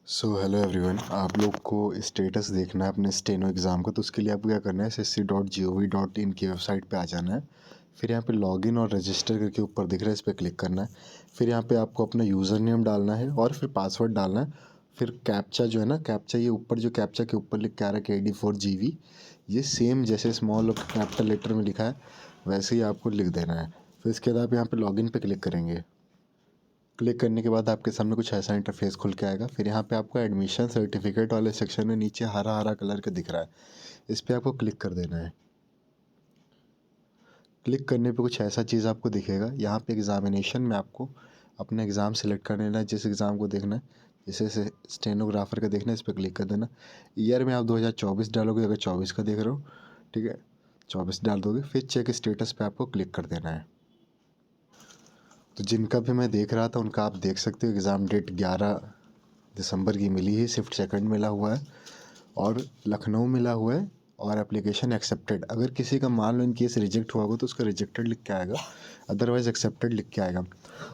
Hello everyone, आप लोग को स्टेटस देखना है अपने स्टेनो एग्ज़ाम का। तो उसके लिए आपको क्या करना है, ssc.gov.in की वेबसाइट पे आ जाना है। फिर यहाँ पे लॉगिन और रजिस्टर करके ऊपर दिख रहा है, इस पर क्लिक करना है। फिर यहाँ पे आपको अपना यूज़र नेम डालना है और फिर पासवर्ड डालना है। फिर कैप्चा जो है ना, कैप्चा ये ऊपर जो कैप्चा के ऊपर लिख के आ रहा है KD4GB, ये सेम जैसे स्मॉल और कैपिटल लेटर में लिखा है वैसे ही आपको लिख देना है। फिर इसके बाद आप यहाँ पे लॉगिन पे क्लिक करेंगे। क्लिक करने के बाद आपके सामने कुछ ऐसा इंटरफेस खुल के आएगा। फिर यहाँ पे आपको एडमिशन सर्टिफिकेट वाले सेक्शन में नीचे हरा हरा कलर का दिख रहा है, इस पर आपको क्लिक कर देना है। क्लिक करने पे कुछ ऐसा चीज़ आपको दिखेगा। यहाँ पे एग्जामिनेशन में आपको अपना एग्ज़ाम सेलेक्ट कर लेना है, जिस एग्ज़ाम को देखना है। जैसे स्टेनोग्राफर का देखना है, इस पर क्लिक कर देना। ईयर में आप 2024 डालोगे, अगर 24 का देख रहे हो, ठीक है, 24 डाल दोगे। फिर चेक स्टेटस पे आपको क्लिक कर देना है। तो जिनका भी मैं देख रहा था उनका आप देख सकते हो, एग्ज़ाम डेट 11 दिसंबर की मिली है, शिफ्ट सेकंड मिला हुआ है और लखनऊ मिला हुआ है और एप्लीकेशन एक्सेप्टेड। अगर किसी का मान लो इन केस रिजेक्ट हुआ होगा तो उसका रिजेक्टेड लिख के आएगा, अदरवाइज़ एक्सेप्टेड लिख के आएगा।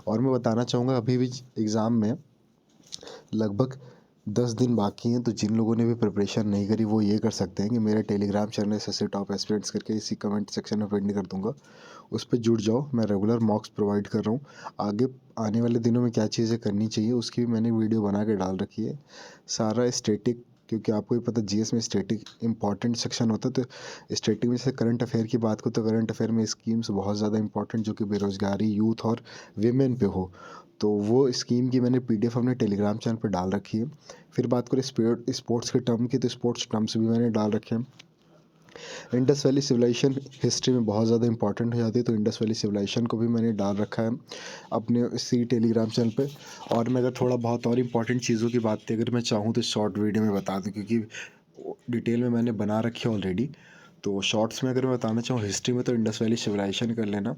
और मैं बताना चाहूँगा, अभी भी एग्ज़ाम में लगभग 10 दिन बाकी हैं। तो जिन लोगों ने भी प्रिपरेशन नहीं करी वो ये कर सकते हैं कि मेरे Telegram channel SSC top aspirants करके इसी कमेंट सेक्शन में पिन कर दूंगा, उस पर जुड़ जाओ। मैं रेगुलर मॉक्स प्रोवाइड कर रहा हूँ। आगे आने वाले दिनों में क्या चीज़ें करनी चाहिए उसकी भी मैंने वीडियो बना के डाल रखी है। सारा स्टैटिक, क्योंकि आपको ही पता GS में स्टैटिक इंपॉर्टेंट सेक्शन होता है। तो स्टैटिक में से करंट अफेयर की बात करो तो करंट अफेयर में स्कीम्स बहुत ज़्यादा इंपॉर्टेंट जो कि बेरोजगारी, यूथ और वीमेन पे हो, तो वो स्कीम की मैंने PDF अपने टेलीग्राम चैनल पर डाल रखी है। फिर बात करें स्पोर्ट्स के टर्म की, तो स्पोर्ट्स टर्म्स भी मैंने डाल रखे हैं। इंडस वैली सिविलाइजेशन हिस्ट्री में बहुत ज़्यादा इंपॉर्टेंट हो जाती है, तो इंडस वैली सिविलाइजेशन को भी मैंने डाल रखा है अपने इसी टेलीग्राम चैनल पे। और मैं अगर थोड़ा बहुत और इंपॉर्टेंट चीज़ों की बात अगर मैं चाहूँ तो शॉर्ट वीडियो में बता दूँ, क्योंकि डिटेल में मैंने बना रखी है ऑलरेडी। तो शॉर्ट्स में अगर मैं बताना चाहूँ हिस्ट्री में, तो इंडस वैली सिविलाइजेशन कर लेना,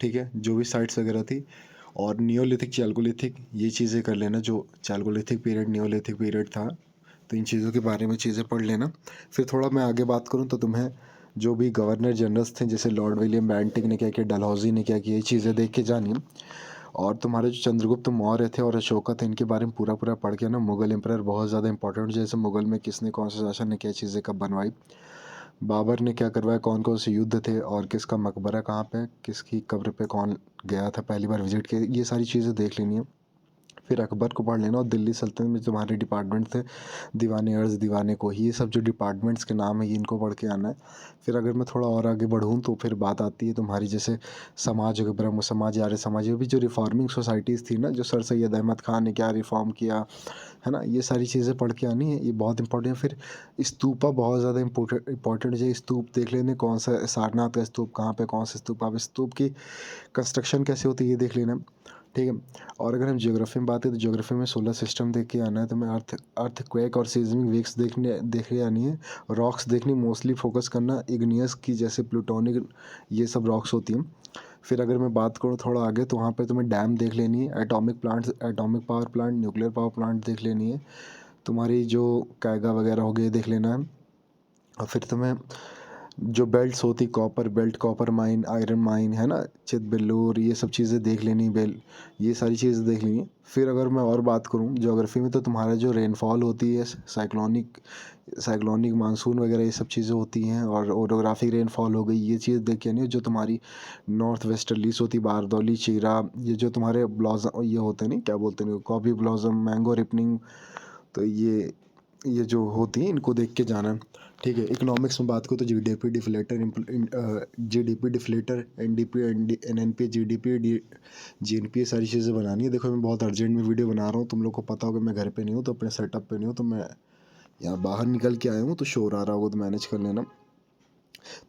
ठीक है, जो भी साइट्स वगैरह थी। और नियोलिथिक, चैल्कोलिथिक, ये चीज़ें कर लेना, जो चैल्कोलिथिक पीरियड, नियोलिथिक पीरियड था। तो इन चीज़ों के बारे में चीज़ें पढ़ लेना। फिर थोड़ा मैं आगे बात करूँ तो तुम्हें जो भी गवर्नर जनरल्स थे, जैसे लॉर्ड विलियम बेंटिक ने क्या किया, डलहौजी ने क्या किया, ये चीज़ें देख के जानिए। और तुम्हारे जो चंद्रगुप्त मौर्य थे और अशोका थे, इनके बारे में पूरा पूरा पढ़ के ना, मुगल एम्पायर बहुत ज़्यादा इंपॉर्टेंट, जैसे मुगल में किसने, कौन सा शासन ने क्या चीज़ें कब बनवाई, बाबर ने क्या करवाया, कौन कौन से युद्ध थे और किसका मकबरा कहाँ पे, किसकी कब्र पे कौन गया था पहली बार विजिट के, ये सारी चीज़ें देख लेनी है। फिर अकबर को पढ़ लेना। और दिल्ली सल्तनत में तुम्हारे डिपार्टमेंट थे, दीवाने अर्ज़, दीवाने को, ये सब जो डिपार्टमेंट्स के नाम है ये इनको पढ़ के आना है। फिर अगर मैं थोड़ा और आगे बढ़ूँ तो फिर बात आती है तुम्हारी, जैसे समाज, अगर ब्रह्म समाज, आर्य समाज, ये भी जो रिफॉर्मिंग सोसाइटीज़ थी ना, जो सर सैयद अहमद ख़ान ने क्या रिफॉर्म किया है ना, ये सारी चीज़ें पढ़ के आनी है, ये बहुत इंपॉर्टेंट है। फिर स्तूपा बहुत ज़्यादा इंपॉर्टेंट है, स्तूप देख लेने, कौन सा सारनाथ का स्तूप कहाँ पे, कौन सा स्तूप, आप स्तूप की कंस्ट्रक्शन कैसे होती है ये देख लेना, ठीक है। और अगर हम ज्योग्राफी में बात करें तो ज्योग्राफी में सोलर सिस्टम देख के आना है, तो मैं अर्थक्वेक और सीजमिक वेव्स देख के आनी है। रॉक्स देखनी, मोस्टली फोकस करना इग्नियस की, जैसे प्लूटोनिक, ये सब रॉक्स होती हैं। फिर अगर मैं बात करूँ थोड़ा आगे तो वहाँ पे तुम्हें डैम देख लेनी है, atomic plants, atomic power plant, nuclear power plant देख लेनी है। तुम्हारी जो कैगा वगैरह हो गई देख लेना है। और फिर तुम्हें जो बेल्ट्स होती, copper belt, copper mine, iron mine, है ना, चित बिल्लूर, ये सब चीज़ें देख लेनी, ये सारी चीज़ें देख लेनी। फिर अगर मैं और बात करूँ ज्योग्राफी में, तो तुम्हारा जो रेनफॉल होती है, साइक्लोनिक साइक्लोनिक मानसून वगैरह ये सब चीज़ें होती हैं, और ओरोग्राफिक रेनफॉल हो गई, ये चीज़ देख के आनी है। जो तुम्हारी नॉर्थ वेस्टर्लीस होती, बारदौली, चीरा, ये जो तुम्हारे ब्लॉसम ये होते हैं, नहीं क्या बोलते हैं, कॉफी ब्लॉसम, मैंगो रिपनिंग, तो ये जो होती हैं इनको देख के जाना, ठीक है। इकोनॉमिक्स में बात करो तो GDP deflator, GDP deflator, NDP, NNP, GDP, GNP, ये सारी चीज़ें बनानी है। देखो मैं बहुत अर्जेंट में वीडियो बना रहा हूँ, तुम लोग को पता होगा मैं घर पे नहीं हूँ, तो अपने सेटअप पे नहीं हूँ, तो मैं यहाँ बाहर निकल के आया हूँ, तो शोर आ रहा होगा तो मैनेज कर लेना।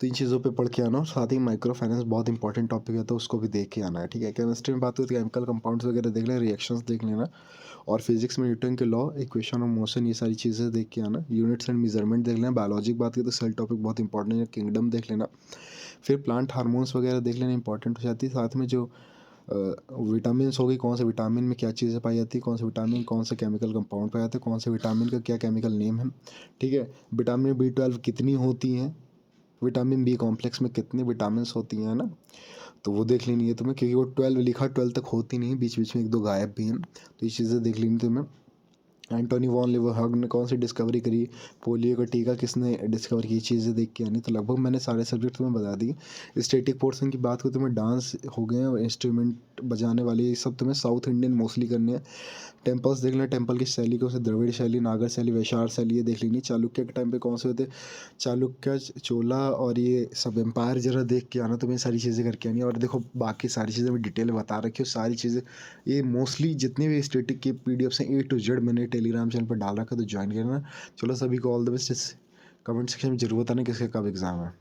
तो इन चीज़ों पे पढ़ के आना। और साथ ही माइक्रो फाइनेंस बहुत इंपॉर्टेंट टॉपिक है, तो उसको भी देख के आना है, ठीक है। केमिस्ट्री में बात करें तो केमिकल कंपाउंड्स वगैरह देख लेना, रिएक्शंस देख लेना। और फिजिक्स में न्यूटन के लॉ, इक्वेशन ऑफ मोशन, ये सारी चीज़ें देख के आना। यूनिट्स एंड मेजरमेंट देख लेना। बायोलॉजी की बात करें तो सेल टॉपिक बहुत इंपॉर्टेंट है, किंगडम देख लेना। फिर प्लांट हार्मोन्स वगैरह देख लेना, इंपॉर्टेंट हो जाती है। साथ में जो विटामिन हो गई, कौन से विटामिन में क्या चीज़ें पाई जाती है, कौन से विटामिन कौन से केमिकल कंपाउंड पाए जाते हैं, कौन से विटामिन का क्या केमिकल नेम है, ठीक है। विटामिन B12 कितनी होती हैं, विटामिन बी कॉम्प्लेक्स में कितनी विटामिन होती हैं, है ना, तो वो देख लेनी है तुम्हें, क्योंकि वो 12 लिखा 12 तक होती नहीं, बीच बीच में एक दो गायब भी हैं, तो ये चीज़ें देख लेनी तुम्हें। एंटोनी वॉन लीवरहग ने कौन सी डिस्कवरी करी, पोलियो का टीका किसने डिस्कवर की, चीज़ें देख के आनी। तो लगभग मैंने सारे सब्जेक्ट तुम्हें बता दिए। स्टैटिक पोर्शन की बात करूँ, तुम्हें डांस हो गए और इंस्ट्रूमेंट बजाने वाले, ये सब तुम्हें साउथ इंडियन मोस्टली करने हैं। टेम्पल्स देख लेना, टेम्पल की शैली को, उसे द्रविड़ शैली, नागर शैली, वैशाल शैली, ये देख लेनी। चालुक्य के टाइम पे कौन से होते, चालुक्य, चोला, और ये सब एम्पायर जरा देख के आना, तुम्हें सारी चीज़ें करके आनी है। और देखो बाकी सारी चीज़ें मैं डिटेल बता रखी हूँ, सारी चीज़ें ये मोस्टली जितने भी स्टैटिक के पीडीएफ्स हैं A to Z मैंने टेलीग्राम चैनल पर डाल रखा है, तो ज्वाइन करना। चलो सभी को all the best. Comment section में जरूर बताना किसका कब एग्ज़ाम है।